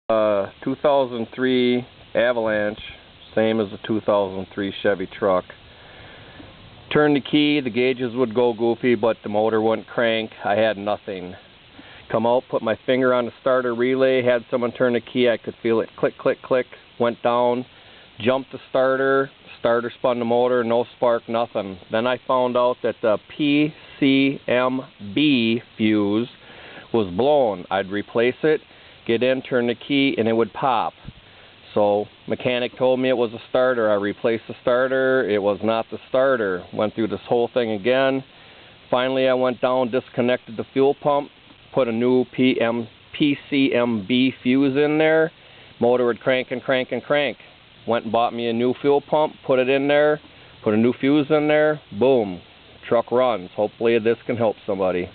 2003 Avalanche, same as the 2003 Chevy truck. Turn the key, the gauges would go goofy, but the motor wouldn't crank. I had nothing. Come out, put my finger on the starter relay, had someone turn the key, I could feel it click, click, click, went down, jumped the starter spun the motor, no spark, nothing. Then I found out that the PCM B fuse was blown. I'd replace it, get in, turn the key, and it would pop. So mechanic told me it was a starter. I replaced the starter. It was not the starter. Went through this whole thing again. Finally, I went down, disconnected the fuel pump, put a new PCM B fuse in there. Motor would crank and crank and crank. Went and bought me a new fuel pump, put it in there, put a new fuse in there. Boom, truck runs. Hopefully this can help somebody.